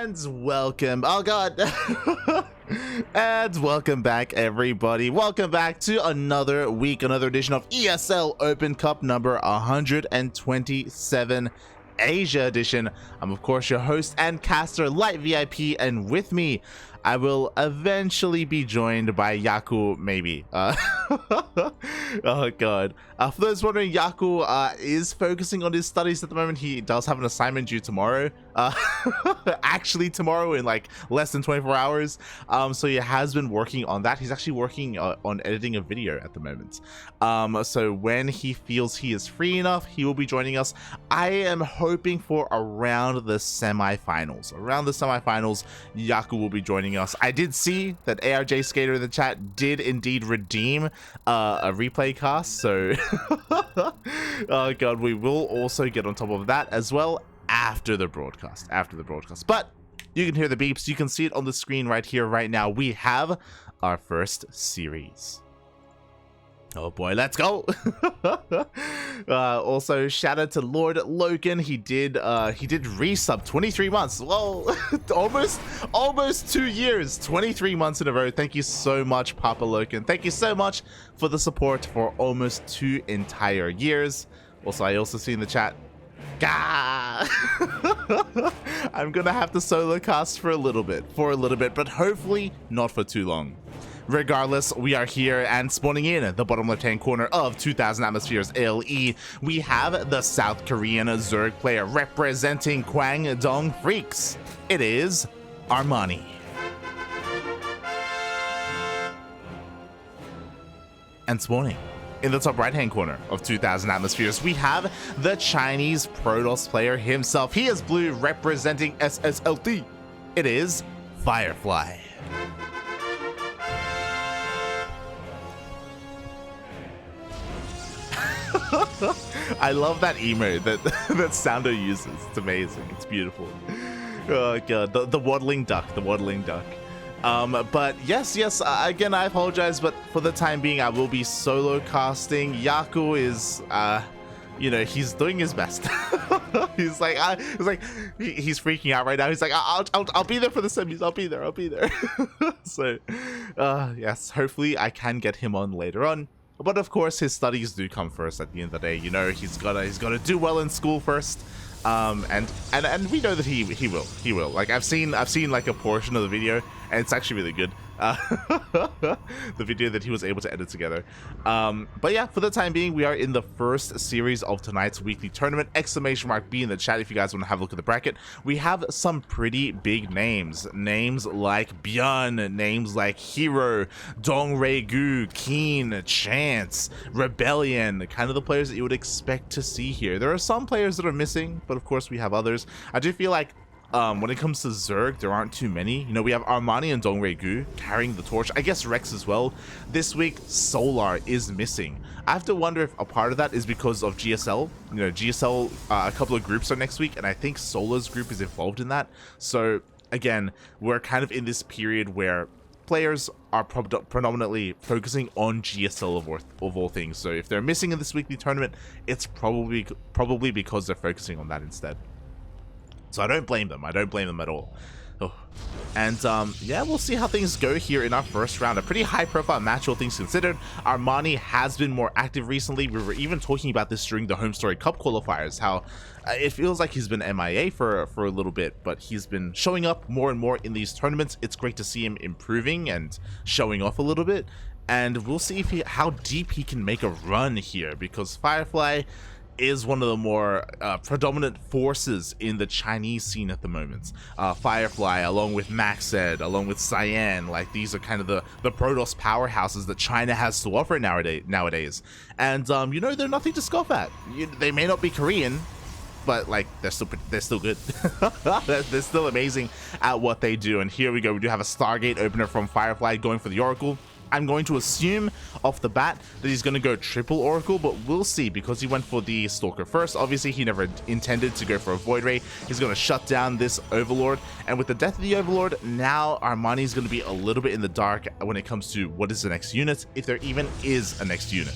And welcome, oh god, and welcome back everybody. Welcome back to another week, another edition of ESL Open Cup number 127 Asia edition. I'm of course your host and caster, ZvP, and with me I will eventually be joined by Yaku, maybe. Oh god. For those wondering, Yaku is focusing on his studies at the moment. He does have an assignment due tomorrow. Actually tomorrow in like less than 24 hours. So he has been working on that. He's actually working on editing a video at the moment. So when he feels he is free enough, he will be joining us. I am hoping for around the semifinals. Around the semifinals, Yaku will be joining us. I did see that ARJ Skater in the chat did indeed redeem a replay cast, so oh god, we will also get on top of that as well after the broadcast. But you can hear the beeps, you can see it on the screen right here right now. We have our first series. Oh boy, let's go. Also shout out to Lord Logan. He did resub 23 months. Whoa, almost 2 years, 23 months in a row. Thank you so much, Papa Logan. Thank you so much for the support for almost 2 entire years. Also, I also see in the chat, Gah! I'm gonna have to solo cast for a little bit, but hopefully not for too long. Regardless, we are here and spawning in the bottom left-hand corner of 2000 Atmospheres LE. We have the South Korean Zerg player representing Kwangdong Freaks. It is Armani. And spawning in the top right-hand corner of 2000 Atmospheres, we have the Chinese Protoss player himself. He is blue, representing SSLT. It is Firefly. I love that emote that Sounder uses. It's amazing. It's beautiful. Oh god, the waddling duck, but yes, again, I apologize, but for the time being, I will be solo casting. Yaku is, he's doing his best. he's freaking out right now. He's like, I'll be there for the semis. I'll be there. So, yes, hopefully I can get him on later on. But of course, his studies do come first. At the end of the day, he's gotta do well in school first. And we know that he will. Like I've seen like a portion of the video, and it's actually really good. The video that he was able to edit together. But yeah, for the time being, we are in the first series of tonight's weekly tournament. Exclamation mark B in the chat if you guys want to have a look at the bracket. We have some pretty big names like Byun, names like Hero, Dongregu, Keen, Chance, Rebellion, kind of the players that you would expect to see here. There are some players that are missing, but of course we have others. I do feel like when it comes to Zerg, there aren't too many. We have Armani and Dongregu carrying the torch. I guess Rex as well. This week, Solar is missing. I have to wonder if a part of that is because of GSL. GSL, a couple of groups are next week, and I think Solar's group is involved in that. So, again, we're kind of in this period where players are predominantly focusing on GSL of all things. So if they're missing in this weekly tournament, it's probably because they're focusing on that instead. So I don't blame them. I don't blame them at all. Oh. And yeah, we'll see how things go here in our first round. A pretty high-profile match, all things considered. Armani has been more active recently. We were even talking about this during the Home Story Cup qualifiers, how it feels like he's been MIA for a little bit, but he's been showing up more and more in these tournaments. It's great to see him improving and showing off a little bit. And we'll see how deep he can make a run here, because Firefly is one of the more predominant forces in the Chinese scene at the moment. Firefly, along with Maxed, along with Cyan, like these are kind of the Protoss powerhouses that China has to offer nowadays. And they're nothing to scoff at. They may not be Korean, but like they're still good. They're still amazing at what they do. And here we go. We do have a Stargate opener from Firefly going for the Oracle. I'm going to assume off the bat that he's going to go triple Oracle, but we'll see, because he went for the Stalker first. Obviously, he never intended to go for a Void Ray. He's going to shut down this Overlord, and with the death of the Overlord, now Armani's going to be a little bit in the dark when it comes to what is the next unit, if there even is a next unit.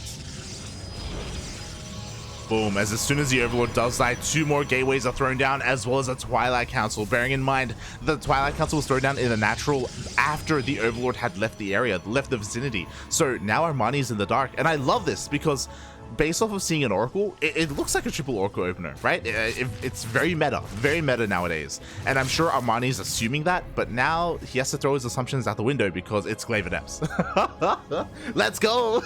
Boom, as soon as the Overlord does die, 2 more gateways are thrown down, as well as a Twilight Council. Bearing in mind, the Twilight Council was thrown down in the natural after the Overlord had left the area, left the vicinity. So now Armani is in the dark, and I love this because based off of seeing an Oracle, it looks like a triple Oracle opener, right? It's very meta nowadays. And I'm sure Armani is assuming that, but now he has to throw his assumptions out the window because it's Glaive Adepts. Let's go!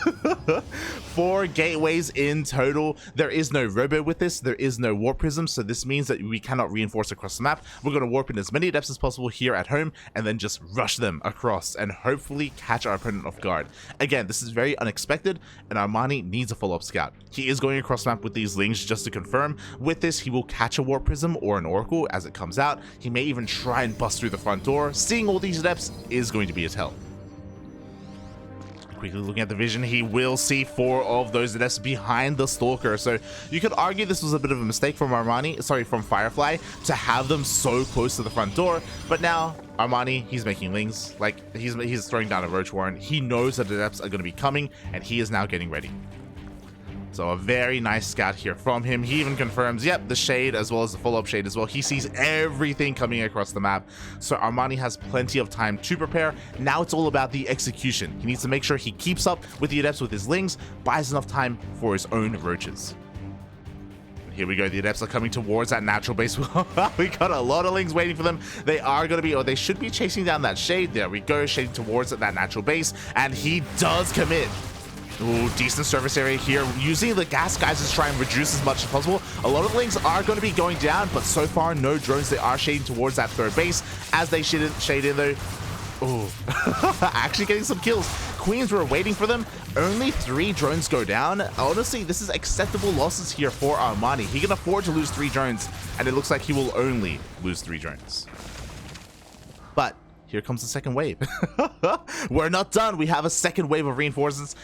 4 gateways in total. There is no Robo with this, there is no Warp Prism, so this means that we cannot reinforce across the map. We're going to warp in as many Adepts as possible here at home, and then just rush them across and hopefully catch our opponent off guard. Again, this is very unexpected, and Armani needs a follow-up scout. He is going across map with these Lings just to confirm. With this, he will catch a Warp Prism or an Oracle as it comes out. He may even try and bust through the front door. Seeing all these Adepts is going to be a tell. Quickly looking at the vision, he will see 4 of those Adepts behind the Stalker. So you could argue this was a bit of a mistake from from Firefly to have them so close to the front door. But now Armani, he's making Lings. Like he's throwing down a Roach Warren. He knows that the Adepts are going to be coming, and he is now getting ready. So a very nice scout here from him. He even confirms, yep, the shade as well as the follow-up shade as well. He sees everything coming across the map. So Armani has plenty of time to prepare. Now it's all about the execution. He needs to make sure he keeps up with the Adepts with his Lings, buys enough time for his own Roaches. Here we go, the Adepts are coming towards that natural base. We got a lot of Lings waiting for them. They are going to be, or they should be chasing down that shade. There we go, shading towards that natural base, and he does commit. Ooh, decent service area here. Using the gas guys to try and reduce as much as possible. A lot of Lings are going to be going down, but so far, no drones. They are shading towards that third base. As they shade in though. Ooh, actually getting some kills. Queens were waiting for them. Only 3 drones go down. Honestly, this is acceptable losses here for Armani. He can afford to lose 3 drones, and it looks like he will only lose 3 drones. But here comes the second wave. We're not done. We have a second wave of reinforcements.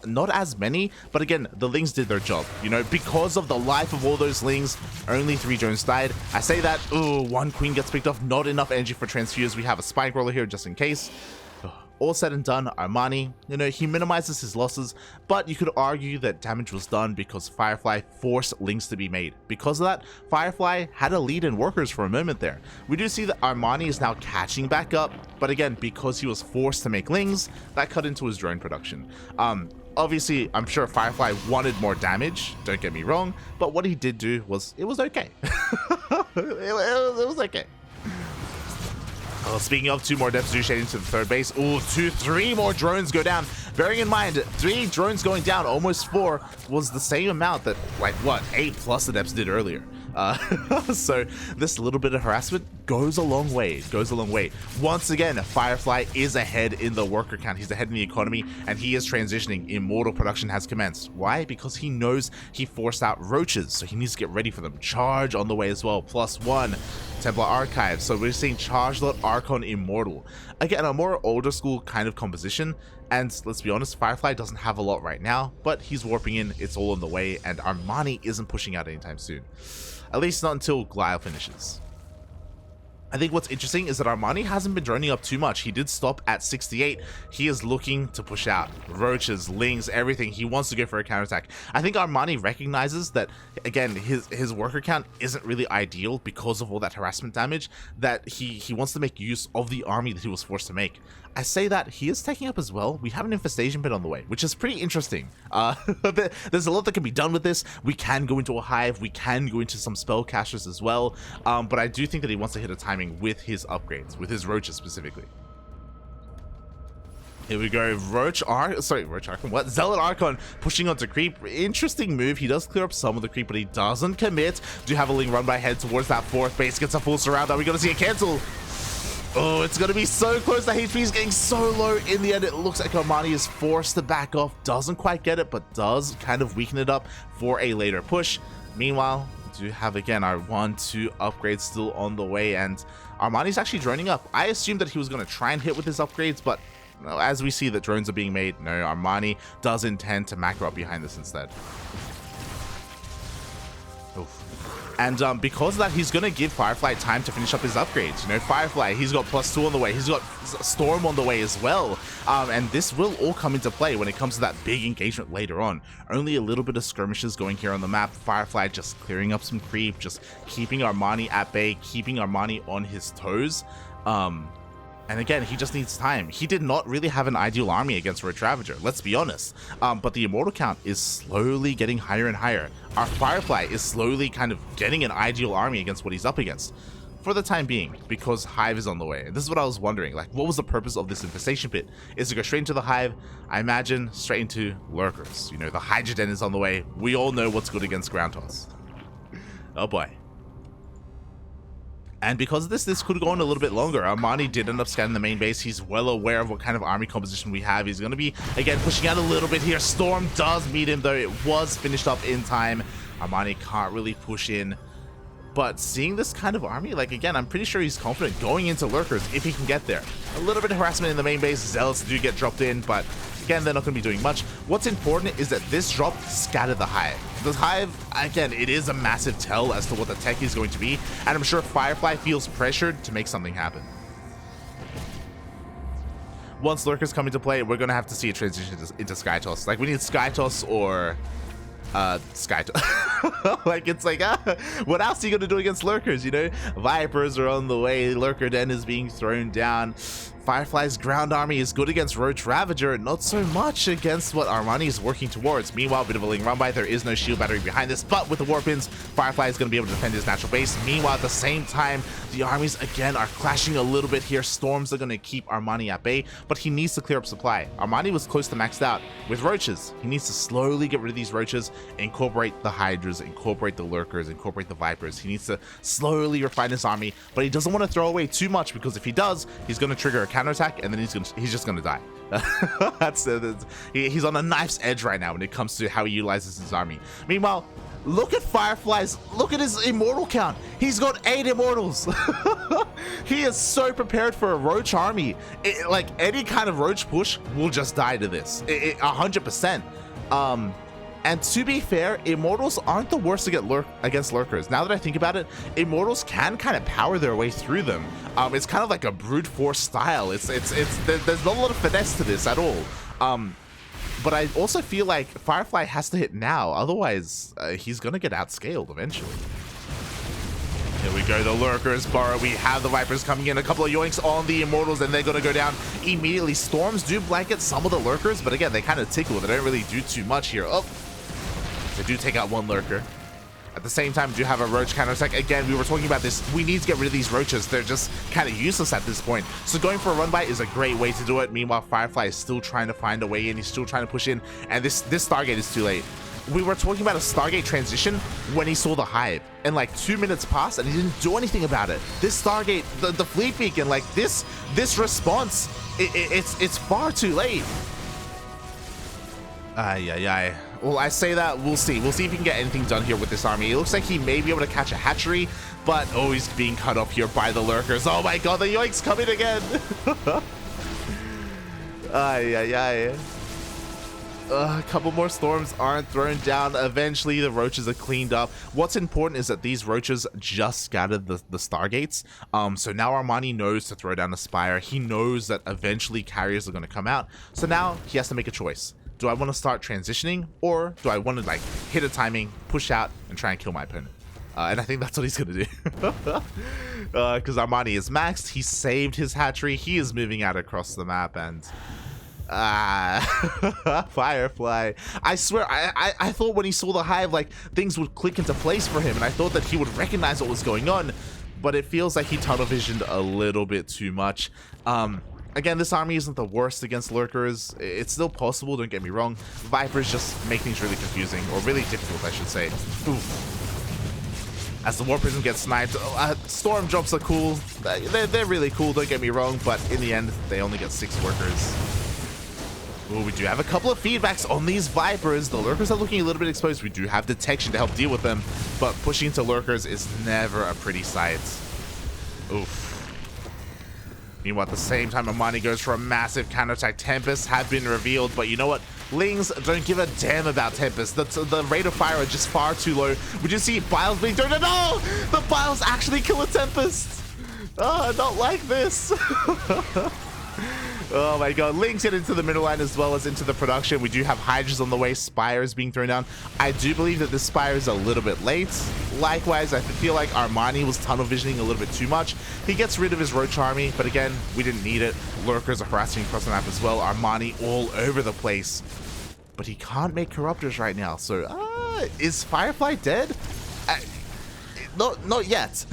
Not as many, but again, the Lings did their job. You know, because of the life of all those Lings, only 3 drones died. I say that, ooh, 1 Queen gets picked off. Not enough energy for Transfuse. We have a Spike Roller here just in case. All said and done, Armani, you know, he minimizes his losses, but you could argue that damage was done because Firefly forced Lings to be made. Because of that, Firefly had a lead in workers for a moment there. We do see that Armani is now catching back up, but again, because he was forced to make Lings, that cut into his drone production. Obviously, I'm sure Firefly wanted more damage, don't get me wrong, but what he did do was, it was okay. it was okay. Well, speaking of, 2 more Adepts do shade into the third base. Ooh, 3 more drones go down. Bearing in mind, 3 drones going down, almost 4, was the same amount that, like, what, 8+ Adepts did earlier. So this little bit of harassment goes a long way. It goes a long way. Once again, Firefly is ahead in the worker count. He's ahead in the economy, and he is transitioning. Immortal production has commenced. Why? Because he knows he forced out Roaches, so he needs to get ready for them. Charge on the way as well. +1. Templar Archive. So we're seeing Charge Lot Archon Immortal. Again, a more older school kind of composition. And let's be honest, Firefly doesn't have a lot right now, but he's warping in. It's all on the way, and Armani isn't pushing out anytime soon. At least not until Glyle finishes. I think what's interesting is that Armani hasn't been droning up too much. He did stop at 68. He is looking to push out Roaches, Lings, everything. He wants to go for a counterattack. I think Armani recognizes that, again, his worker count isn't really ideal because of all that harassment damage, that he wants to make use of the army that he was forced to make. I say that he is taking up as well. We have an infestation pit on the way, which is pretty interesting. There's a lot that can be done with this. We can go into a hive. We can go into some spellcasters as well. But I do think that he wants to hit a timing with his upgrades, with his Roaches specifically. Here we go, Roach Archon, what? Zealot Archon pushing onto creep. Interesting move. He does clear up some of the creep, but he doesn't commit. Do have a Ling run by head towards that 4th base, gets a full surround. Are we gonna see a cancel? Oh, it's going to be so close. The HP is getting so low. In the end, it looks like Armani is forced to back off. Doesn't quite get it, but does kind of weaken it up for a later push. Meanwhile, we do have, again, our 1-2 upgrades still on the way, and Armani's actually droning up. I assumed that he was going to try and hit with his upgrades, but as we see that drones are being made, no, Armani does intend to macro up behind this instead. Oof. And because of that, he's going to give Firefly time to finish up his upgrades. You know, Firefly, he's got +2 on the way. He's got Storm on the way as well. And this will all come into play when it comes to that big engagement later on. Only a little bit of skirmishes going here on the map. Firefly just clearing up some creep, just keeping Armani at bay, keeping Armani on his toes. And again, he just needs time. He did not really have an ideal army against Roach Ravager, let's be honest. But the immortal count is slowly getting higher and higher. Our Firefly is slowly kind of getting an ideal army against what he's up against. For the time being, because Hive is on the way. And this is what I was wondering, like, what was the purpose of this infestation pit? Is it go straight into the Hive? I imagine straight into Lurkers. You know, the Hydra Den is on the way. We all know what's good against ground toss. Oh boy. And because of this could go on a little bit longer. Armani did end up scanning the main base. He's well aware of what kind of army composition we have. He's going to be, again, pushing out a little bit here. Storm does meet him, though. It was finished up in time. Armani can't really push in. But seeing this kind of army, like, again, I'm pretty sure he's confident going into Lurkers if he can get there. A little bit of harassment in the main base. Zealots do get dropped in, but again, they're not going to be doing much. What's important is that this drop scattered the Hive. The Hive, again, it is a massive tell as to what the tech is going to be, and I'm sure Firefly feels pressured to make something happen. Once Lurkers come into play, we're going to have to see a transition into Sky Toss. Like, we need Sky Toss or Sky Toss. Like, it's like, what else are you going to do against Lurkers, you know? Vipers are on the way. Lurker Den is being thrown down. Firefly's ground army is good against Roach Ravager, not so much against what Armani is working towards. Meanwhile, bit of a run by, there is no shield battery behind this, but with the Warpins, Firefly is going to be able to defend his natural base. Meanwhile, at the same time, the armies again are clashing a little bit here. Storms are going to keep Armani at bay, but he needs to clear up supply. Armani was close to maxed out. With Roaches, he needs to slowly get rid of these Roaches, incorporate the Hydras, incorporate the Lurkers, incorporate the Vipers. He needs to slowly refine his army, but he doesn't want to throw away too much, because if he does, he's going to trigger a counterattack, and then he's just gonna die. He's on a knife's edge right now when it comes to how he utilizes his army. Meanwhile, look at Firefly's, look at his immortal count. He's got 8 immortals. He is so prepared for a Roach army. Like, any kind of Roach push will just die to this. 100%. And to be fair, Immortals aren't the worst against Lurkers. Now that I think about it, Immortals can kind of power their way through them. It's kind of like a brute force style. There's not a lot of finesse to this at all. But I also feel like Firefly has to hit now, otherwise he's gonna get outscaled eventually. Here we go, the Lurkers burrow. We have the Vipers coming in, a couple of yoinks on the Immortals, and they're gonna go down immediately. Storms do blanket some of the Lurkers, but again, they kind of tickle. They don't really do too much here. Oh, they do take out one Lurker. At the same time, we do have a Roach counterattack. Again, we were talking about this. We need to get rid of these Roaches. They're just kind of useless at this point. So going for a run by is a great way to do it. Meanwhile, Firefly is still trying to find a way in. He's still trying to push in. And this Stargate is too late. We were talking about a Stargate transition when he saw the Hive. And like 2 minutes passed and he didn't do anything about it. This Stargate, the Fleet Beacon, like this response, it's far too late. Well, I say that, we'll see. We'll see if he can get anything done here with this army. It looks like he may be able to catch a hatchery, but oh, he's being cut off here by the Lurkers. Oh my god, the yoinks coming again. A couple more storms aren't thrown down. Eventually, the Roaches are cleaned up. What's important is that these Roaches just scattered the Stargates. So now Armani knows to throw down a Spire. He knows that eventually carriers are going to come out. So now he has to make a choice. Do I want to start transitioning, or do I want to like hit a timing, push out, and try and kill my opponent? And I think that's what he's going to do. Because Armani is maxed. He saved his hatchery. He is moving out across the map, and Firefly. I swear, I thought when he saw the Hive, like, things would click into place for him, and I thought that he would recognize what was going on, but it feels like he tunnel visioned a little bit too much. Again, this army isn't the worst against Lurkers. It's still possible, don't get me wrong. Vipers just make things really confusing, or really difficult, I should say. Oof. As the War Prism gets sniped, Storm drops are cool. They're really cool, don't get me wrong, but in the end, they only get 6 workers. Ooh, we do have a couple of feedbacks on these Vipers. The Lurkers are looking a little bit exposed. We do have detection to help deal with them, but pushing into Lurkers is never a pretty sight. Oof. Meanwhile, at the same time, Armani goes for a massive counterattack. Tempests have been revealed, but you know what? Lings don't give a damn about Tempest. The rate of fire is just far too low. We just see Biles being thrown. No! The Biles actually kill a Tempest! Oh, I don't like this. Oh my god, Lings get into the middle line as well as into the production. We do have Hydras on the way, Spires being thrown down. I do believe that this Spire is a little bit late. Likewise, I feel like Armani was tunnel visioning a little bit too much. He gets rid of his Roach army, but again, we didn't need it. Lurkers are harassing across the map as well. Armani all over the place. But he can't make Corruptors right now, so is Firefly dead? Not yet.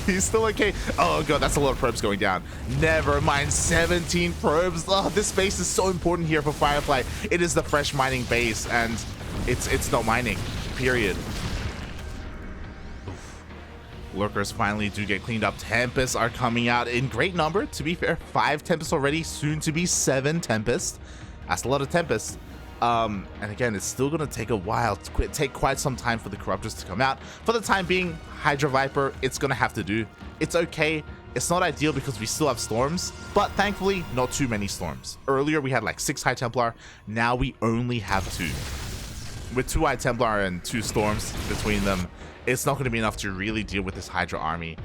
He's still okay. Oh god, that's a lot of probes going down. Never mind, 17 probes. Oh, this base is so important here for Firefly. It is the fresh mining base, and it's not mining, period. Oof. Lurkers finally do get cleaned up. Tempests are coming out in great number, to be fair. 5 Tempests already, soon to be 7 Tempests. That's a lot of Tempests. And again, it's still going to take a while, take quite some time for the Corruptors to come out. For the time being, Hydra Viper, it's going to have to do. It's okay. It's not ideal because we still have Storms, but thankfully, not too many Storms. Earlier, we had like 6 High Templar. Now we only have 2. With 2 High Templar and 2 Storms between them, it's not going to be enough to really deal with this Hydra army.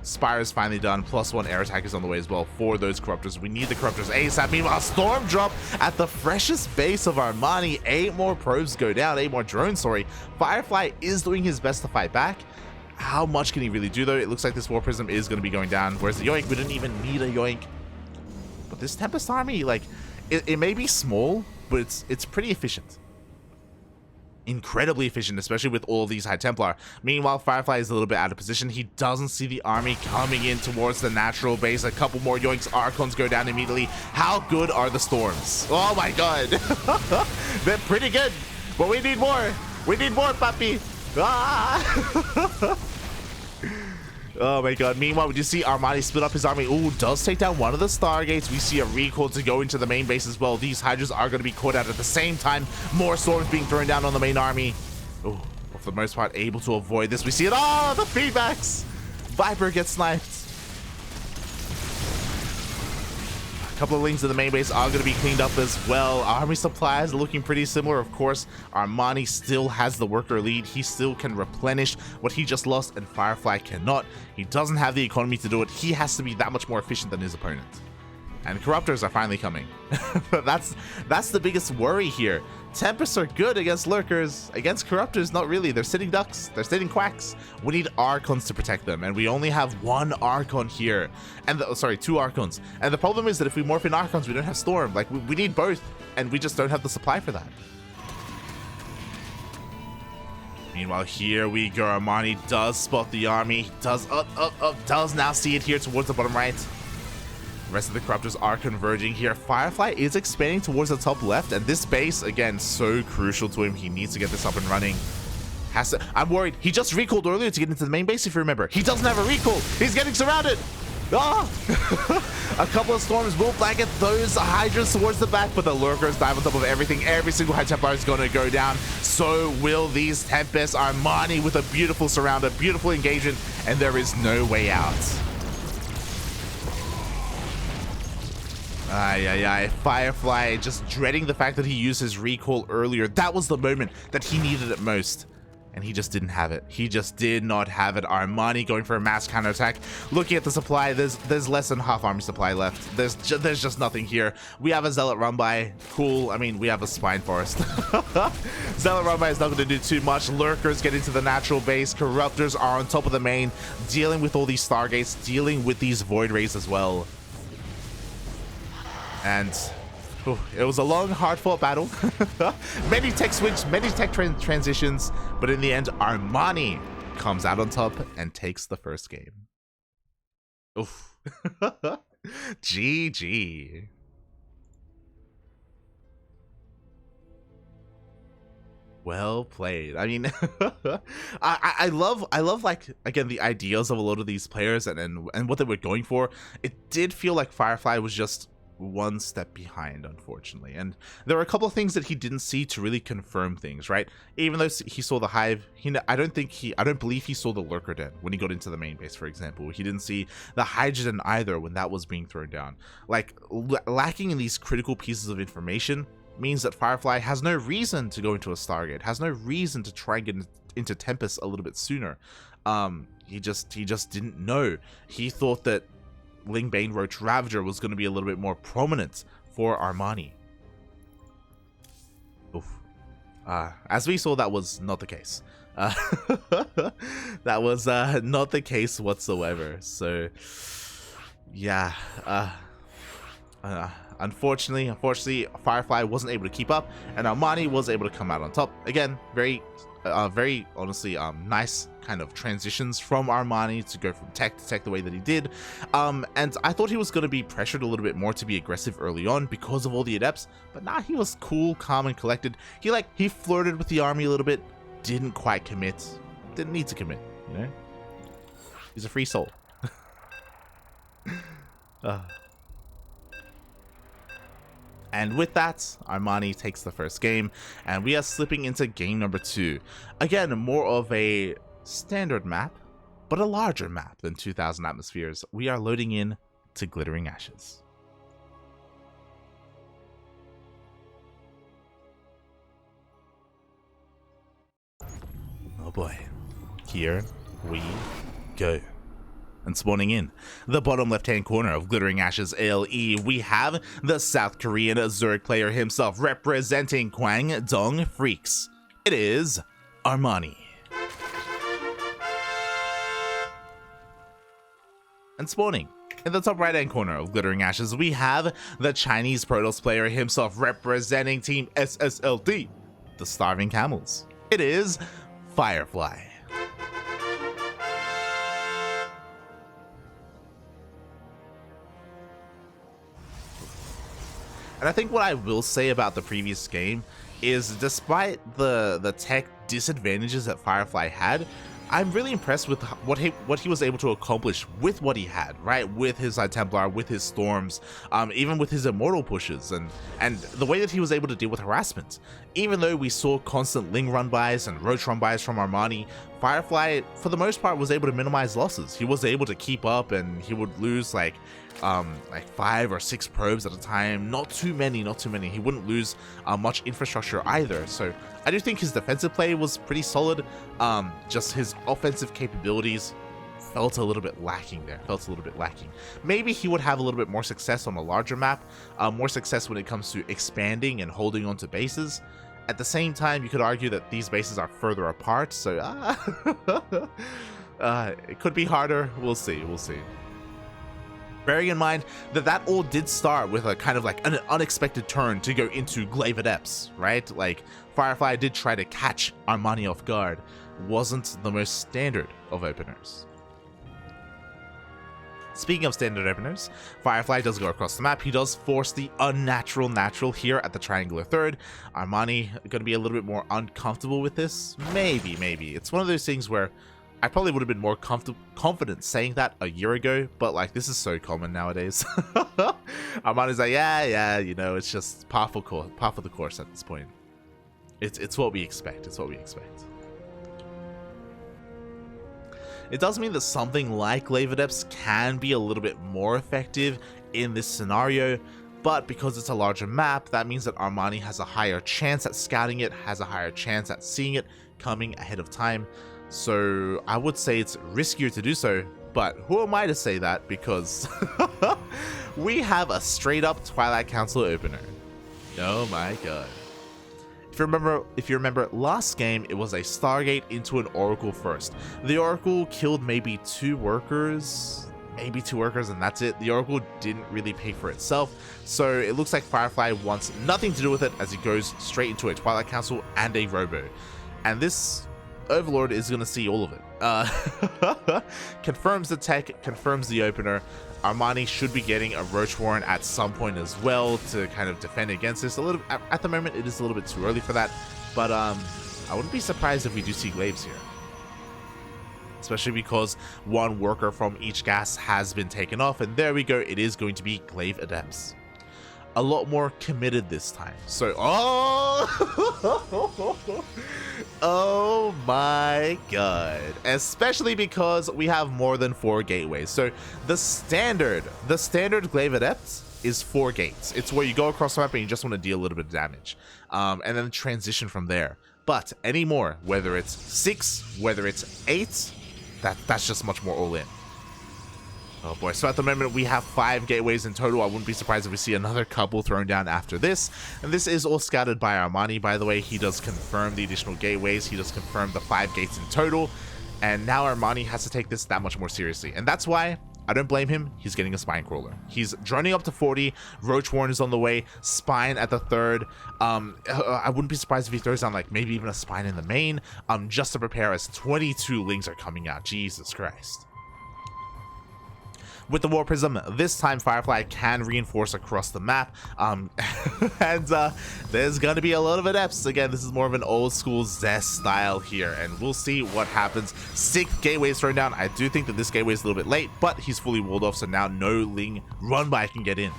Spire is finally done, +1 air attack is on the way as well for those Corruptors. We need the Corruptors ASAP. Meanwhile, Storm drop at the freshest base of Armani. 8 more probes go down, 8 more drones, sorry. Firefly is doing his best to fight back. How much can he really do though? It looks like this War Prism is going to be going down, whereas the Yoink, we didn't even need a Yoink. But this Tempest army, like, it may be small, but it's pretty efficient. Incredibly efficient, especially with all of these High Templar. Meanwhile, Firefly is a little bit out of position. He doesn't see the army coming in towards the natural base. A couple more Yoinks. Archons go down immediately. How good are the Storms? Oh my god. They're pretty good, but we need more. We need more, puppy. Ah! Oh my god. Meanwhile, we just see Armani split up his army. Ooh, does take down one of the Stargates. We see a recall to go into the main base as well. These Hydras are going to be caught out at the same time. More Storms being thrown down on the main army. Ooh, but for the most part, able to avoid this. We see it. Oh, the feedbacks. Viper gets sniped. A couple of Lings in the main base are going to be cleaned up as well. Army supplies are looking pretty similar. Of course, Armani still has the worker lead. He still can replenish what he just lost, and Firefly cannot. He doesn't have the economy to do it. He has to be that much more efficient than his opponent. And Corruptors are finally coming. That's the biggest worry here. Tempests are good against Lurkers. Against Corruptors, not really. They're sitting ducks. They're sitting quacks. We need Archons to protect them, and we only have 1 Archon here. And sorry, 2 Archons. And the problem is that if we morph in Archons, we don't have Storm. Like, we need both, and we just don't have the supply for that. Meanwhile, here we go. Armani does spot the army. He does does now see it here towards the bottom right. The rest of the Corruptors are converging here. Firefly is expanding towards the top left, and this base, again, so crucial to him. He needs to get this up and running. I'm worried. He just recalled earlier to get into the main base, if you remember. He doesn't have a recall. He's getting surrounded. Ah! A couple of Storms will blanket those Hydras towards the back, but the Lurkers dive on top of everything. Every single High Templar is going to go down. So will these Tempests. Armani with a beautiful surround, a beautiful engagement, and there is no way out. Firefly just dreading the fact that he used his recall earlier. That was the moment that he needed it most, and he just didn't have it. He just did not have it. Armani going for a mass counterattack. Looking at the supply, there's less than half army supply left. There's just nothing here. We have a Zealot run by. Cool. I mean, we have a Spine Forest. Zealot run by is not going to do too much. Lurkers get into the natural base. Corruptors are on top of the main, dealing with all these Stargates, dealing with these Void Rays as well. And it was a long, hard-fought battle. Many tech switches, many tech transitions, but in the end, Armani comes out on top and takes the first game. Oof. GG. Well played. I mean, I love like, again, the ideas of a lot of these players and what they were going for. It did feel like Firefly was just one step behind, unfortunately. And there were a couple of things that he didn't see to really confirm things, right? Even though he saw the hive, I don't believe he saw the lurker den when he got into the main base, for example. He didn't see the hydrogen either when that was being thrown down. Like, lacking in these critical pieces of information means that Firefly has no reason to go into a Stargate, has no reason to try and get into Tempest a little bit sooner. He just didn't know. He thought that Lingbane Roach Ravager was going to be a little bit more prominent for Armani. Oof. As we saw, that was not the case. That was not the case whatsoever. So, yeah. Unfortunately, Firefly wasn't able to keep up, and Armani was able to come out on top. Again, very honestly, nice kind of transitions from Armani to go from tech to tech the way that he did. And I thought he was going to be pressured a little bit more to be aggressive early on because of all the adepts, but nah, he was cool, calm, and collected. He flirted with the army a little bit, didn't quite commit, didn't need to commit, you know? He's a free soul. And with that, Armani takes the first game, and we are slipping into game number 2. Again, more of a standard map, but a larger map than 2000 atmospheres. We are loading in to Glittering Ashes. Oh boy, here we go. And spawning in the bottom left-hand corner of Glittering Ashes ALE, we have the South Korean Zerg player himself representing Kwangdong Freaks. It is Armani. And spawning in the top right-hand corner of Glittering Ashes, we have the Chinese Protoss player himself representing Team SSLD, the Starving Camels. It is Firefly. And I think what I will say about the previous game is, despite the tech disadvantages that Firefly had, I'm really impressed with what he was able to accomplish with what he had, right? With his High Templar, with his Storms, even with his Immortal pushes, and the way that he was able to deal with harassment. Even though we saw constant Ling run-bys and Roach run-bys from Armani, Firefly, for the most part, was able to minimize losses. He was able to keep up, and he would lose like 5 or 6 probes at a time. Not too many. He wouldn't lose much infrastructure either. So I do think his defensive play was pretty solid. Just his offensive capabilities felt a little bit lacking there. Maybe he would have a little bit more success on a larger map, more success when it comes to expanding and holding onto bases. At the same time, you could argue that these bases are further apart, so it could be harder. We'll see. Bearing in mind that all did start with a kind of like an unexpected turn to go into Glaive Adepts, right? Like, Firefly did try to catch Armani off guard. Wasn't the most standard of openers. Speaking of standard openers, Firefly does go across the map. He does force the unnatural natural here at the triangular third. Armani going to be a little bit more uncomfortable with this. Maybe. It's one of those things where I probably would have been more confident saying that a year ago, but like, this is so common nowadays. Armani's like, yeah, you know, it's just par for the course at this point. It's what we expect. It does mean that something like Glaive Adepts can be a little bit more effective in this scenario, but because it's a larger map, that means that Armani has a higher chance at scouting it, has a higher chance at seeing it coming ahead of time. So I would say it's riskier to do so, but who am I to say that, because we have a straight up Twilight Council opener. Oh my god. If you remember last game, it was a Stargate into an Oracle first. The Oracle killed maybe 2 workers, and that's it. The Oracle didn't really pay for itself, so it looks like Firefly wants nothing to do with it as he goes straight into a Twilight Council and a Robo. And this Overlord is going to see all of it. Confirms the tech, confirms the opener. Armani should be getting a Roach Warren at some point as well to kind of defend against this. At the moment, it is a little bit too early for that, but I wouldn't be surprised if we do see Glaives here. Especially because 1 worker from each gas has been taken off, and there we go, it is going to be Glaive Adepts. a lot more committed this time. So, oh, oh my god. Especially because we have more than 4 gateways. So the standard Glaive Adept is 4 gates. It's where you go across the map and you just want to deal a little bit of damage. And then transition from there. But any more, whether it's 6, whether it's 8, that's just much more all in. Oh boy, so at the moment we have 5 gateways in total. I wouldn't be surprised if we see another couple thrown down after this. And this is all scouted by Armani, by the way. He does confirm the additional gateways. He does confirm the 5 gates in total. And now Armani has to take this that much more seriously. And that's why I don't blame him. He's getting a Spine Crawler. He's droning up to 40. Roach Warren is on the way. Spine at the 3rd. I wouldn't be surprised if he throws down like maybe even a Spine in the main. Just to prepare as 22 Lings are coming out. Jesus Christ. With the War Prism, this time Firefly can reinforce across the map, and there's going to be a lot of adepts. Again, this is more of an old school Zest style here, and we'll see what happens. 6 gateways thrown down. I do think that this gateway is a little bit late, but he's fully walled off, so now no Ling run by can get in.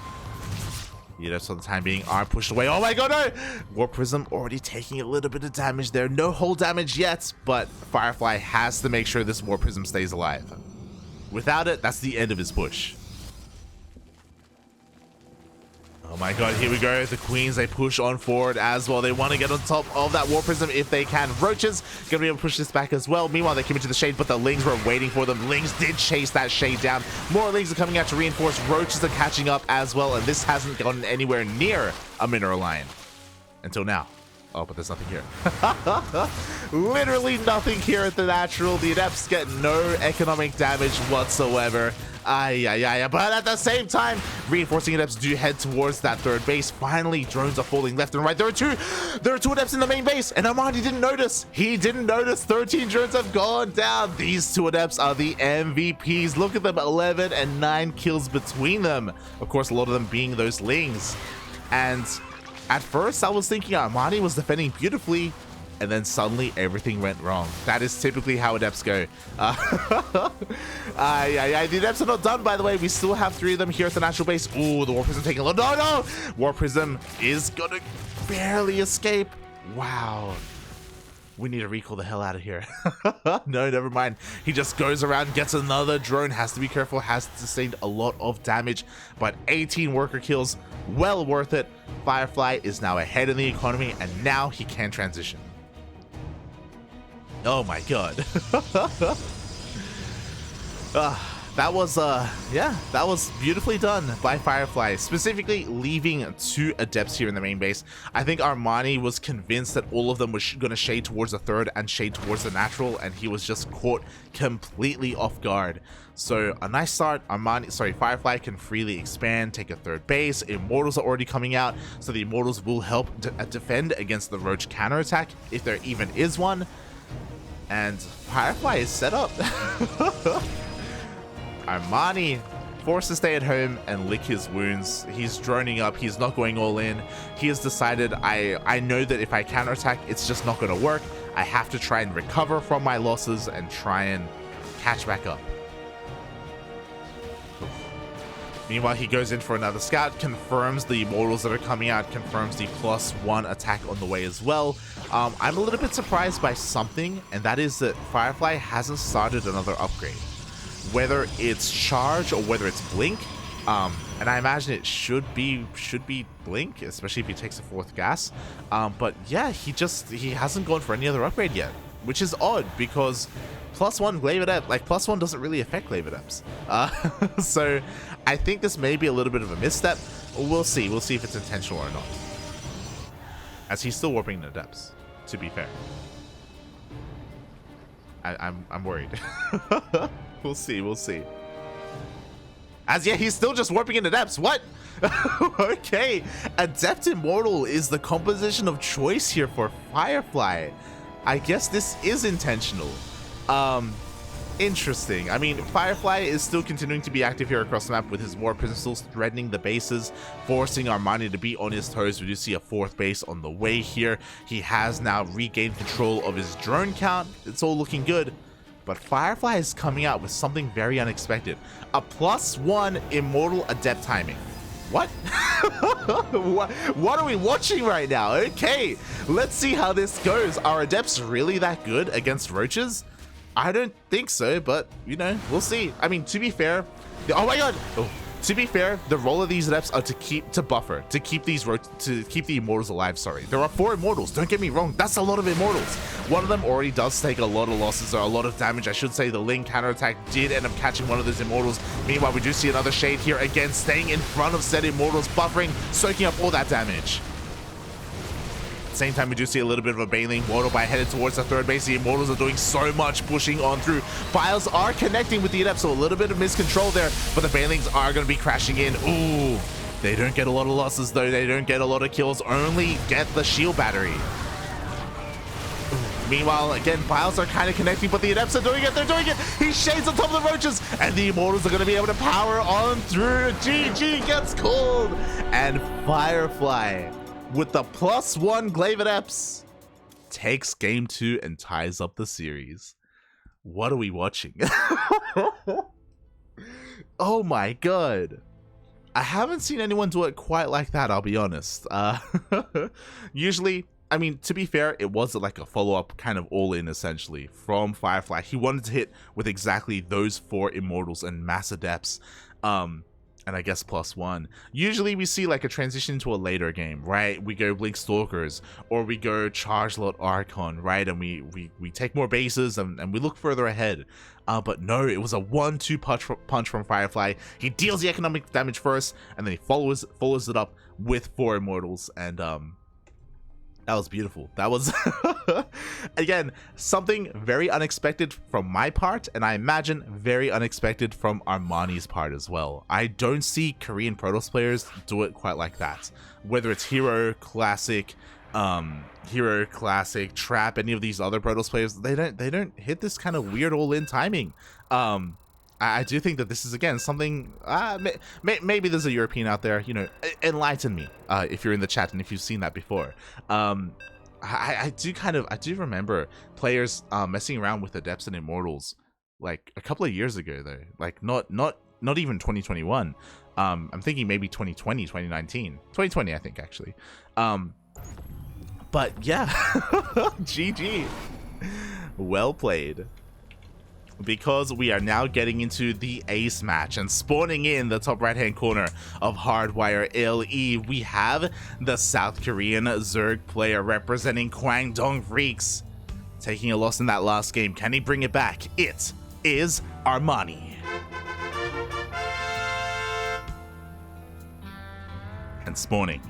The adepts for the time being are pushed away. Oh my god, no! War Prism already taking a little bit of damage there. No whole damage yet, but Firefly has to make sure this War Prism stays alive. Without it, that's the end of his push. Oh my god, here we go. The Queens, they push on forward as well. They want to get on top of that War Prism if they can. Roaches gonna be able to push this back as well. Meanwhile, they came into the Shade, but the Lings were waiting for them. Lings did chase that Shade down. More Lings are coming out to reinforce. Roaches are catching up as well, and this hasn't gotten anywhere near a Mineral Lion until now. Oh, but there's nothing here. Literally nothing here at the natural. The adepts get no economic damage whatsoever. But at the same time, reinforcing adepts do head towards that 3rd base. Finally, drones are falling left and right. There are two adepts in the main base, and Armani didn't notice. He didn't notice. 13 drones have gone down. These 2 adepts are the MVPs. Look at them, 11 and 9 kills between them. Of course, a lot of them being those Lings. And at first, I was thinking Armani was defending beautifully, and then suddenly everything went wrong. That is typically how adepts go. The adepts are not done, by the way. We still have 3 of them here at the natural base. Ooh, the War Prism taking a lot. No! War Prism is gonna barely escape. Wow. We need to recall the hell out of here. No, never mind. He just goes around, gets another drone. Has to be careful. Has sustained a lot of damage, but 18 worker kills. Well worth it. Firefly is now ahead in the economy, and now he can transition. Oh my god. That was beautifully done by Firefly, specifically leaving 2 adepts here in the main base. I think Armani was convinced that all of them were going to shade towards the 3rd and shade towards the natural, and he was just caught completely off guard. So a nice start. Firefly can freely expand, take a 3rd base. Immortals are already coming out, so the Immortals will help defend against the Roach counterattack, if there even is one. And Firefly is set up. Armani forced to stay at home and lick his wounds. He's droning up. He's not going all in. He has decided, I know that if I counterattack, it's just not going to work. I have to try and recover from my losses and try and catch back up. Meanwhile, he goes in for another scout, confirms the Immortals that are coming out, confirms the +1 attack on the way as well. I'm a little bit surprised by something, and that is that Firefly hasn't started another upgrade. Whether it's Charge or whether it's Blink, and I imagine it should be Blink, especially if he takes a 4th gas. But yeah, he hasn't gone for any other upgrade yet, which is odd because +1 Glaive Adept, like +1 doesn't really affect Glaive Adepts. So I think this may be a little bit of a misstep. We'll see if it's intentional or not. As he's still warping the adepts, to be fair. I'm worried. We'll see. As yet, he's still just warping into depths. What? Okay. Adept Immortal is the composition of choice here for Firefly. I guess this is intentional. Interesting. I mean, Firefly is still continuing to be active here across the map with his War Prism still threatening the bases, forcing Armani to be on his toes. We do see a 4th base on the way here. He has now regained control of his drone count. It's all looking good. But Firefly is coming out with something very unexpected. A +1 Immortal Adept timing. What? What are we watching right now? Okay, let's see how this goes. Are Adepts really that good against roaches? I don't think so, but you know, we'll see. I mean, to be fair, oh my god. Oh. To be fair, the role of these Adepts are to keep the Immortals alive, sorry. There are 4 Immortals, don't get me wrong, that's a lot of Immortals. One of them already does take a lot of losses, or a lot of damage, I should say. The Ling counterattack did end up catching one of those Immortals. Meanwhile, we do see another Shade here, again, staying in front of said Immortals, buffering, soaking up all that damage. Same time, we do see a little bit of a Baneling. Waterby headed towards the third base. The Immortals are doing so much, pushing on through. Files are connecting with the Adepts, so a little bit of miscontrol there, but the Banelings are going to be crashing in. Ooh, they don't get a lot of losses though. They don't get a lot of kills, only get the shield battery. Ooh. Meanwhile, again, Files are kind of connecting, but the Adepts are doing it. They're doing it. He shades on top of the roaches, and the Immortals are going to be able to power on through. GG gets called, and Firefly, with the +1 Glaive Adepts, takes game 2 and ties up the series. What are we watching? Oh my god. I haven't seen anyone do it quite like that, I'll be honest. Usually, I mean, to be fair, it was like a follow-up kind of all-in, essentially, from Firefly. He wanted to hit with exactly those 4 Immortals and Mass Adepts. And I guess +1. Usually we see like a transition to a later game, right? We go Blink Stalkers, or we go Charge Lot Archon, right? And we take more bases and we look further ahead. But no, it was a 1-2 punch from Firefly. He deals the economic damage first, and then he follows it up with 4 Immortals, and that was beautiful. That was, again, something very unexpected from my part, and I imagine very unexpected from Armani's part as well. I don't see Korean Protoss players do it quite like that. Whether it's Hero, Classic, Trap, any of these other Protoss players, they don't hit this kind of weird all-in timing. I do think that this is, again, something, maybe there's a European out there, you know, enlighten me if you're in the chat and if you've seen that before. I do remember players messing around with Adepts and Immortals like a couple of years ago though, like not even 2021. I'm thinking maybe 2020, 2019, 2020, I think actually. But yeah, GG, well played. Because we are now getting into the ace match, and spawning in the top right hand corner of Hardwire LE, we have the South Korean Zerg player representing Kwangdong Freaks, taking a loss in that last game. Can he bring it back? It is Armani. And spawning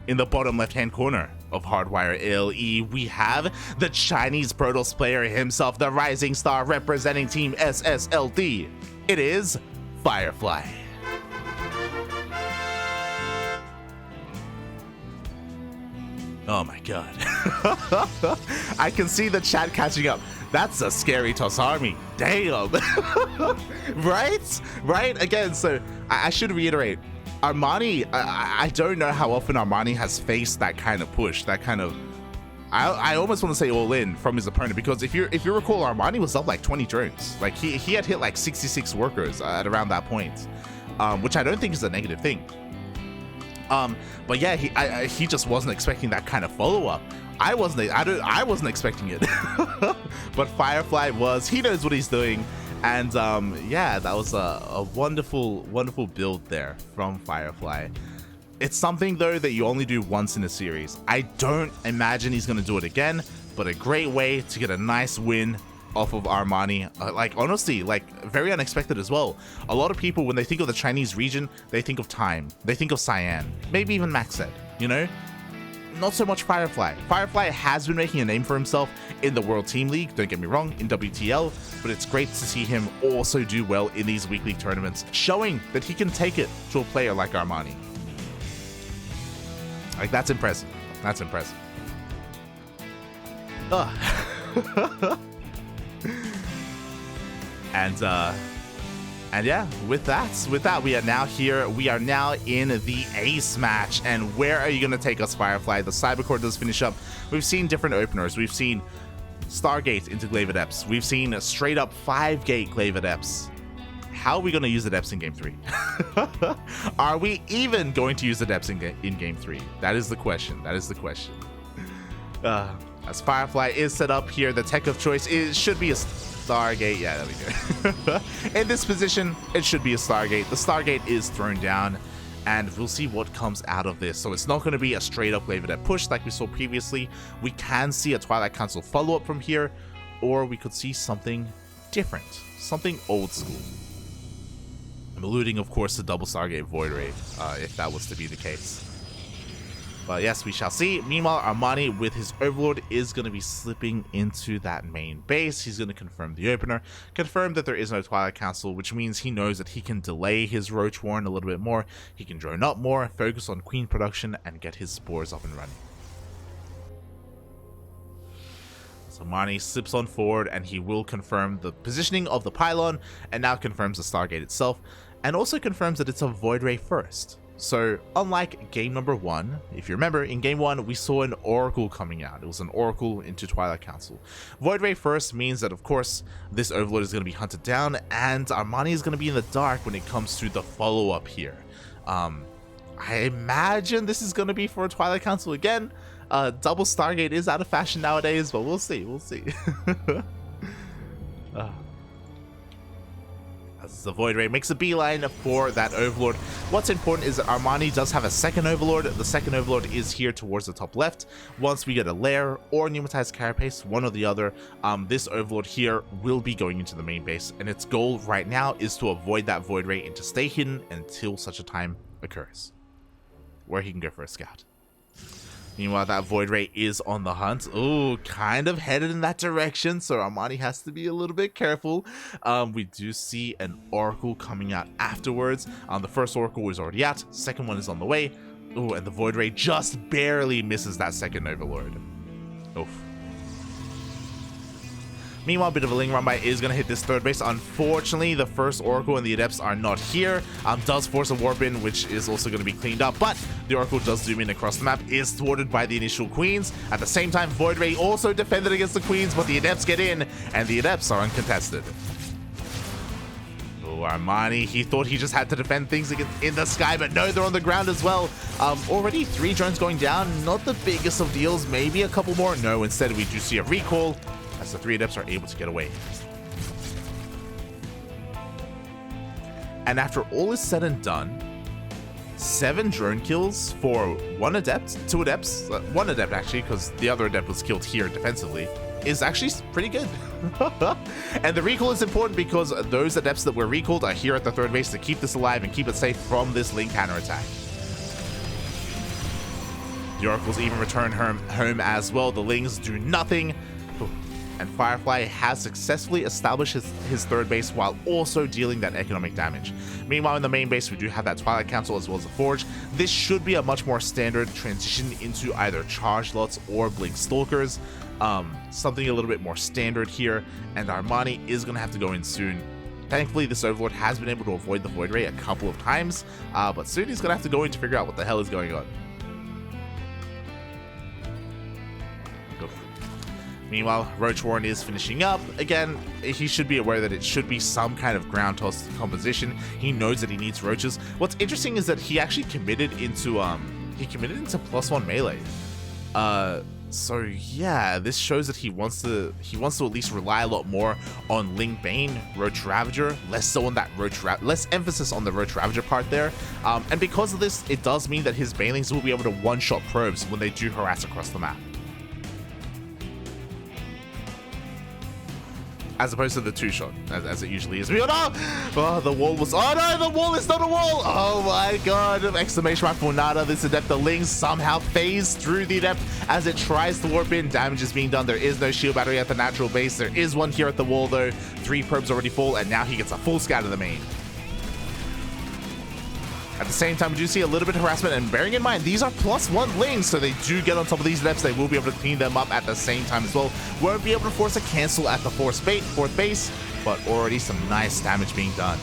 in the bottom left hand corner of Hardwire LE, we have the Chinese Protoss player himself, the rising star representing Team SSLD. It is Firefly. Oh my god. I can see the chat catching up. That's a scary Toss army. Damn. Right? Again, so I should reiterate, Armani, I don't know how often Armani has faced that kind of push, that kind of, I almost want to say all in from his opponent, because if you recall, Armani was up like 20 drones. Like he had hit like 66 workers at around that point, which I don't think is a negative thing. But yeah, he just wasn't expecting that kind of follow-up. I wasn't expecting it. But Firefly was. He knows what he's doing. And yeah, that was a wonderful build there from Firefly. It's something though that you only do once in a series. I don't imagine he's gonna do it again, but a great way to get a nice win off of Armani. Like honestly, like very unexpected as well. A lot of people, when they think of the Chinese region, they think of Time, they think of Cyan, maybe even Maxed, you know? Not so much Firefly. Firefly has been making a name for himself in the World Team League, don't get me wrong, in WTL, but it's great to see him also do well in these weekly tournaments, showing that he can take it to a player like Armani. Like, that's impressive. That's impressive. And yeah, with that, we are now here. We are now in the ace match. And where are you going to take us, Firefly? The Cybercore does finish up. We've seen different openers. We've seen Stargate into Glaive Adepts. We've seen a straight up 5-gate Glaive Adepts. How are we going to use Adepts in game 3? Are we even going to use Adepts in game 3? That is the question. That is the question. As Firefly is set up here, the tech of choice should be a Stargate. Yeah, there we go. In this position, it should be a Stargate. The Stargate is thrown down, and we'll see what comes out of this. So it's not going to be a straight up Wave Adept push like we saw previously. We can see a Twilight Council follow-up from here, or we could see something different, something old school. I'm alluding, of course, to double Stargate Void Ray, if that was to be the case. But yes, we shall see. Meanwhile, Armani with his Overlord is going to be slipping into that main base. He's going to confirm the opener, confirm that there is no Twilight Council, which means he knows that he can delay his Roach Warren a little bit more. He can drone up more, focus on Queen production, and get his spores up and running. So Armani slips on forward, and he will confirm the positioning of the pylon, and now confirms the Stargate itself, and also confirms that it's a Void Ray first. So, unlike game number 1, if you remember, in game 1, we saw an Oracle coming out. It was an Oracle into Twilight Council. Void Ray first means that, of course, this Overlord is going to be hunted down, and Armani is going to be in the dark when it comes to the follow-up here. I imagine this is going to be for a Twilight Council again. Double Stargate is out of fashion nowadays, but we'll see, we'll see. As the Void Ray makes a beeline for that Overlord. What's important is that Armani does have a second Overlord. The second Overlord is here towards the top left. Once we get a Lair or Pneumatized Carapace, one or the other, this Overlord here will be going into the main base, and its goal right now is to avoid that Void Ray and to stay hidden until such a time occurs, where he can go for a scout. Meanwhile, that Void Ray is on the hunt. Ooh, kind of headed in that direction, so Armani has to be a little bit careful. We do see an Oracle coming out afterwards. The first Oracle is already out, second one is on the way. Ooh, and the Void Ray just barely misses that second Overlord. Oof. Meanwhile, a bit of a Ling Run by is going to hit this third base. Unfortunately, the first Oracle and the Adepts are not here. Does force a Warp in, which is also going to be cleaned up, but the Oracle does zoom in across the map, is thwarted by the initial Queens. At the same time, Void Ray also defended against the Queens, but the Adepts get in, and the Adepts are uncontested. Oh, Armani, he thought he just had to defend things in the sky, but no, they're on the ground as well. Already 3 drones going down, not the biggest of deals, maybe a couple more. No, instead we do see a recall, as the 3 Adepts are able to get away. And after all is said and done, 7 drone kills for 1 Adept, 2 Adepts, 1 Adept actually, because the other Adept was killed here defensively, is actually pretty good. And the recall is important because those Adepts that were recalled are here at the third base to keep this alive and keep it safe from this Ling counterattack. The Oracles even return home as well. The Lings do nothing. And Firefly has successfully established his third base while also dealing that economic damage. Meanwhile, in the main base, we do have that Twilight Council as well as the Forge. This should be a much more standard transition into either Charge Lots or Blink Stalkers. Something a little bit more standard here, and Armani is going to have to go in soon. Thankfully, this Overlord has been able to avoid the Void Ray a couple of times, but soon he's going to have to go in to figure out what the hell is going on. Meanwhile, Roach Warren is finishing up. Again, he should be aware that it should be some kind of ground toss composition. He knows that he needs roaches. What's interesting is that he actually committed into +1 melee. So yeah, this shows that he wants to at least rely a lot more on Ling Bane, Roach Ravager, less so on that less emphasis on the Roach Ravager part there. And because of this, it does mean that his Banelings will be able to one-shot probes when they do harass across the map, as opposed to the 2-shot, as it usually is. We all know! Oh, the wall was... Oh no, the wall is not a wall! Oh my god! Exclamation mark for Nada. This Adept, the Ling somehow phased through the Adept as it tries to warp in. Damage is being done. There is no shield battery at the natural base. There is one here at the wall though. 3 probes already full, and now he gets a full scout of the main. At the same time, we do see a little bit of harassment, and bearing in mind, these are +1 Lings, so they do get on top of these Adepts. They will be able to clean them up at the same time as well. Won't be able to force a cancel at the fourth base, but already some nice damage being done.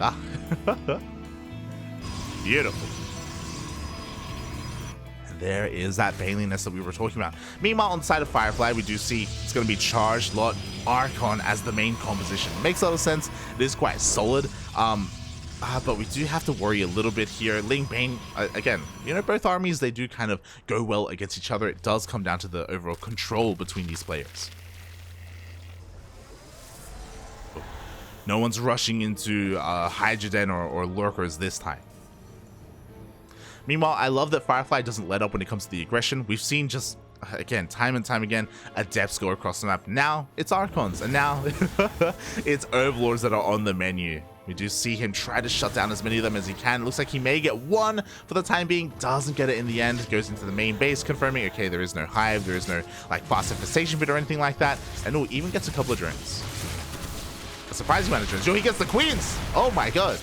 Ah. Beautiful. And there is that Baneliness that we were talking about. Meanwhile, on the side of Firefly, we do see it's going to be Charged Lot Archon as the main composition. Makes a lot of sense. It is quite solid. But we do have to worry a little bit here. Ling Bane, again, you know, both armies, they do kind of go well against each other. It does come down to the overall control between these players. No one's rushing into Hydroden or Lurkers this time. Meanwhile, I love that Firefly doesn't let up when it comes to the aggression. We've seen just, again, time and time again, Adepts go across the map. Now, it's Archons, and now it's Overlords that are on the menu. We do see him try to shut down as many of them as he can. It looks like he may get one for the time being. Doesn't get it in the end. Goes into the main base, confirming, okay, there is no hive. There is no, like, fast infestation pit or anything like that. And oh, even gets a couple of drones. A surprising amount of drones. Yo, he gets the queens. Oh, my God.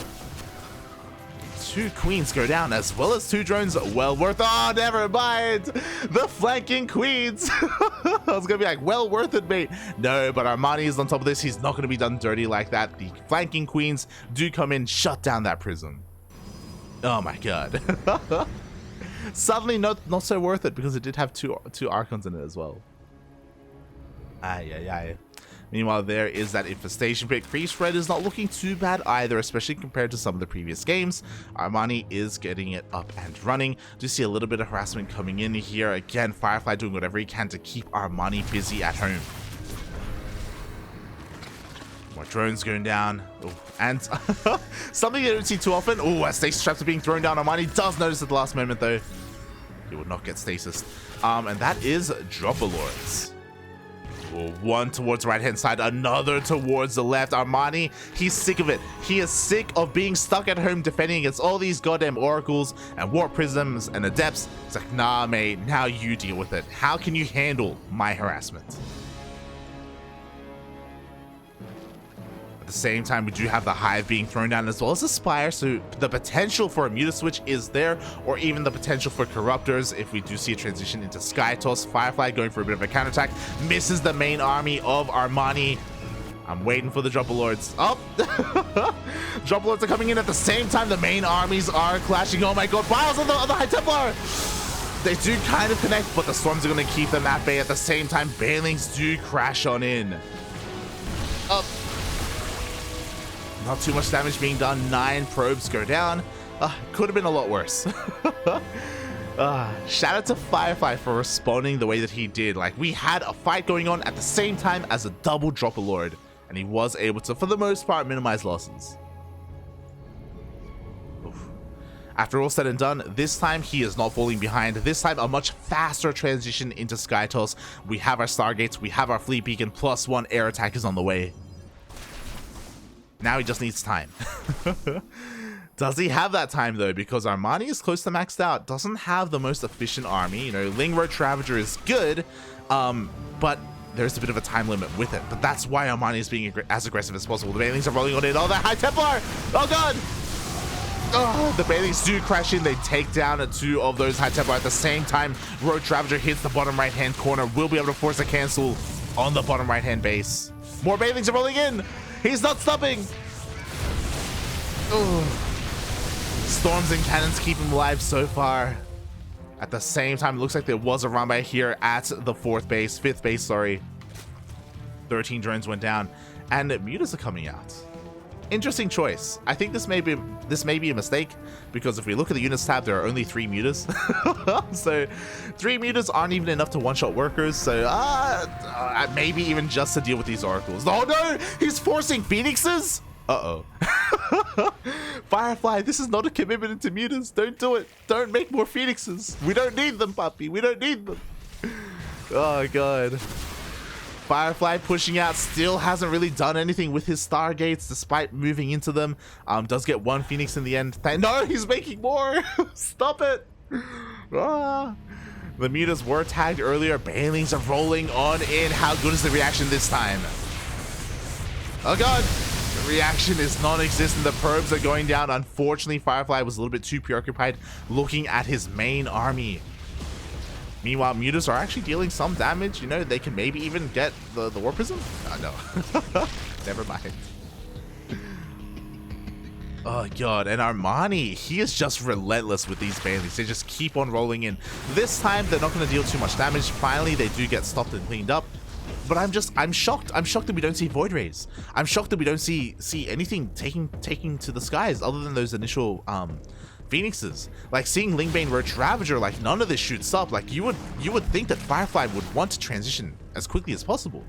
2 queens go down, as well as 2 drones. Well worth. Oh, never mind. The flanking queens. I was gonna be like, well worth it, mate. No, but Armani is on top of this. He's not gonna be done dirty like that. The flanking queens do come in, shut down that prism. Oh my God. Suddenly not so worth it, because it did have two Archons in it as well. Aye. Meanwhile, there is that infestation pit. Creep spread is not looking too bad either, especially compared to some of the previous games. Armani is getting it up and running. Do see a little bit of harassment coming in here. Again, Firefly doing whatever he can to keep Armani busy at home. More drones going down. Ooh, and something you don't see too often. Oh, as stasis traps are being thrown down. Armani does notice at the last moment, though. He will not get stasis. And that is Dropperlords. One towards the right-hand side, another towards the left. Armani, he's sick of it. He is sick of being stuck at home defending against all these goddamn oracles and warp prisms and adepts. It's like, nah, mate, now you deal with it. How can you handle my harassment? At the same time, we do have the hive being thrown down as well as the spire, so the potential for a muta switch is there, or even the potential for corruptors if we do see a transition into sky toss. Firefly going for a bit of a counterattack, misses the main army of Armani. I'm waiting for the Dropperlords. Oh, Dropperlords are coming in at the same time. The main armies are clashing. Oh my God, Biles on the High Templar. They do kind of connect, but the storms are going to keep them at bay. At the same time, Banelings do crash on in. Not too much damage being done. 9 probes go down. Could have been a lot worse. Shout out to Firefly for responding the way that he did. Like, we had a fight going on at the same time as a double Dropperlord, and he was able to, for the most part, minimize losses. Oof. After all said and done, this time he is not falling behind. This time a much faster transition into Skytoss. We have our Stargates, we have our Fleet Beacon, +1 air attack is on the way. Now he just needs time. Does he have that time though? Because Armani is close to maxed out. Doesn't have the most efficient army. You know, Ling Road Ravager is good, but there's a bit of a time limit with it. But that's why Armani is being as aggressive as possible. The Banelings are rolling on in. Oh, the High Templar! Oh God! Oh, the Banelings do crash in. They take down 2 of those High Templar at the same time. Road Ravager hits the bottom right-hand corner. Will be able to force a cancel on the bottom right-hand base. More Banelings are rolling in. He's not stopping. Ugh. Storms and cannons keep him alive so far. At the same time, it looks like there was a run by here at the 5th base, sorry. 13 drones went down, and mutas are coming out. Interesting choice. I think this may be a mistake, because if we look at the units tab, there are only 3 mutas. So 3 mutas aren't even enough to one-shot workers, so maybe even just to deal with these oracles. Oh no, he's forcing phoenixes. Uh-oh. Firefly, this is not a commitment into mutas. Don't do it. Don't make more phoenixes. We don't need them, puppy. We don't need them. Oh God. Firefly pushing out, still hasn't really done anything with his Stargates despite moving into them. Does get 1 Phoenix in the end. No, he's making more. Stop it. The mutas were tagged earlier. Banelings are rolling on in. How good is the reaction this time? Oh God. The reaction is non-existent. The probes are going down. Unfortunately, Firefly was a little bit too preoccupied looking at his main army. Meanwhile, mutas are actually dealing some damage. You know, they can maybe even get the Warp Prism? No. Never mind. Oh God, and Armani, he is just relentless with these Banelings. They just keep on rolling in. This time, they're not going to deal too much damage. Finally, they do get stopped and cleaned up. But I'm shocked. I'm shocked that we don't see Void Rays. I'm shocked that we don't see anything taking to the skies other than those initial Phoenixes. Like seeing Lingbane Roach Ravager, like none of this shoots up. Like you would think that Firefly would want to transition as quickly as possible.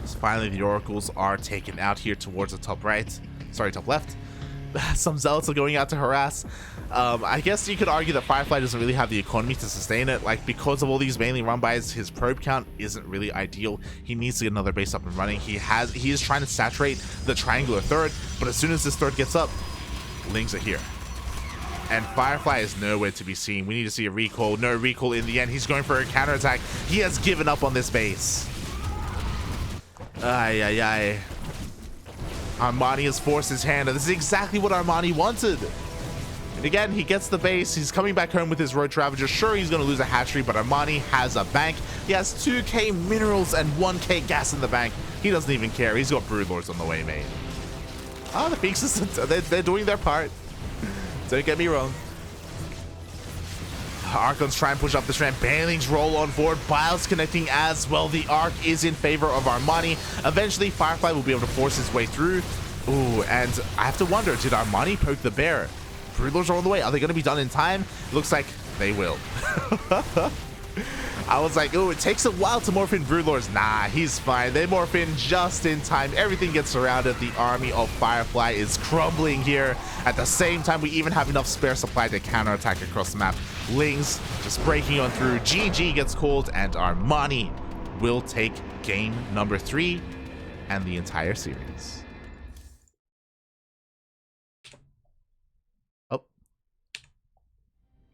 So finally the Oracles are taken out here towards the top right. Sorry, top left. Some Zealots are going out to harass. I guess you could argue that Firefly doesn't really have the economy to sustain it. Like, because of all these mainly run-bys, his probe count isn't really ideal. He needs to get another base up and running. He is trying to saturate the triangular third, but as soon as this third gets up, Lings are here. And Firefly is nowhere to be seen. We need to see a recall. No recall in the end. He's going for a counterattack. He has given up on this base. Ay, ay, ay. Armani has forced his hand, and this is exactly what Armani wanted. And again, he gets the base. He's coming back home with his Roach Ravager. Sure, he's going to lose a hatchery, but Armani has a bank. He has 2k minerals and 1k gas in the bank. He doesn't even care. He's got Broodlords on the way, mate. Oh, the Phoenixes, they're doing their part. Don't get me wrong. Archons try and push up this ramp. Banelings roll on forward. Biles connecting as well. The Arc is in favor of Armani. Eventually, Firefly will be able to force his way through. Ooh, and I have to wonder, did Armani poke the bear? Broodlords are on the way. Are they going to be done in time? Looks like they will. I was like, oh, it takes a while to morph in Broodlords. Nah, he's fine. They morph in just in time. Everything gets surrounded. The army of Firefly is crumbling here. At the same time, we even have enough spare supply to counterattack across the map. Lings just breaking on through. GG gets called, and Armani will take game number 3 and the entire series. Oh.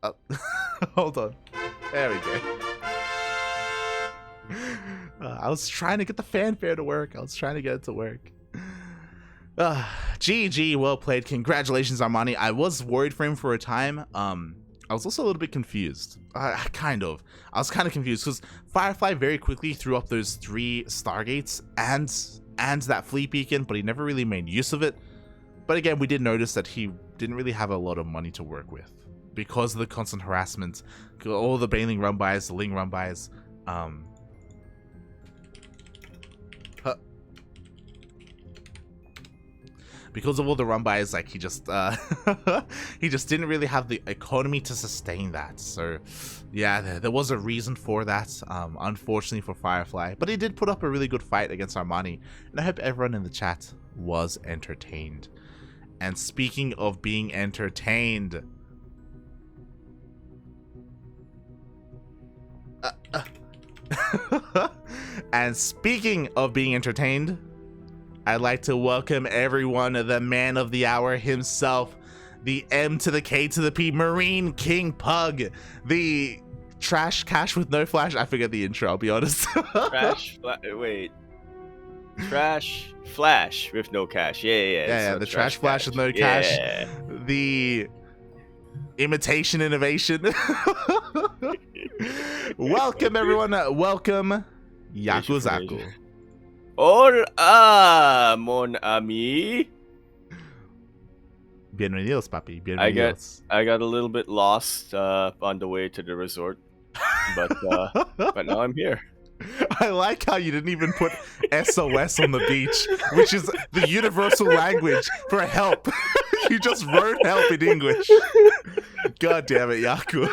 Oh. Hold on. There we go. I was trying to get the fanfare to work. I was trying to get it to work. GG, well played. Congratulations, Armani. I was worried for him for a time. I was also a little bit confused. I was kind of confused because Firefly very quickly threw up those 3 Stargates and that Fleet Beacon, but he never really made use of it. But again, we did notice that he didn't really have a lot of money to work with because of the constant harassment, all the Baneling run-bys, the Ling run-bys. Because of all the run-bys, like he just didn't really have the economy to sustain that. So yeah, there was a reason for that, unfortunately for Firefly. But he did put up a really good fight against Armani, and I hope everyone in the chat was entertained. And speaking of being entertained, and speaking of being entertained, I'd like to welcome everyone, the man of the hour himself, the M to the K to the P, Marine King Pug, the trash cash with no flash. I forget the intro, I'll be honest. Trash flash with no cash. Yeah, so the trash flash with no cash. The imitation innovation. Welcome everyone. Welcome Yaku Zaku. Hola, mon ami. Bienvenidos, papi. Bienvenidos. I got a little bit lost on the way to the resort, but now I'm here. I like how you didn't even put SOS on the beach, which is the universal language for help. You just wrote help in English. God damn it, Yaku.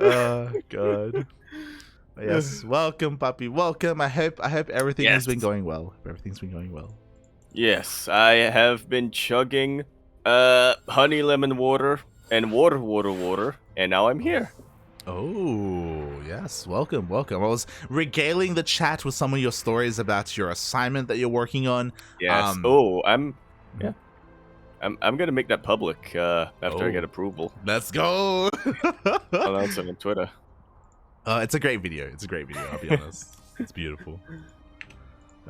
Oh, God. Yes, welcome, puppy. Welcome. I hope everything has been going well. Everything's been going well. Yes, I have been chugging honey lemon water and water, and now I'm here. Oh, yes. Welcome. I was regaling the chat with some of your stories about your assignment that you're working on. Yes. I'm gonna make that public after I get approval. Let's go. I'll announce it on Twitter. It's a great video. I'll be honest. It's beautiful.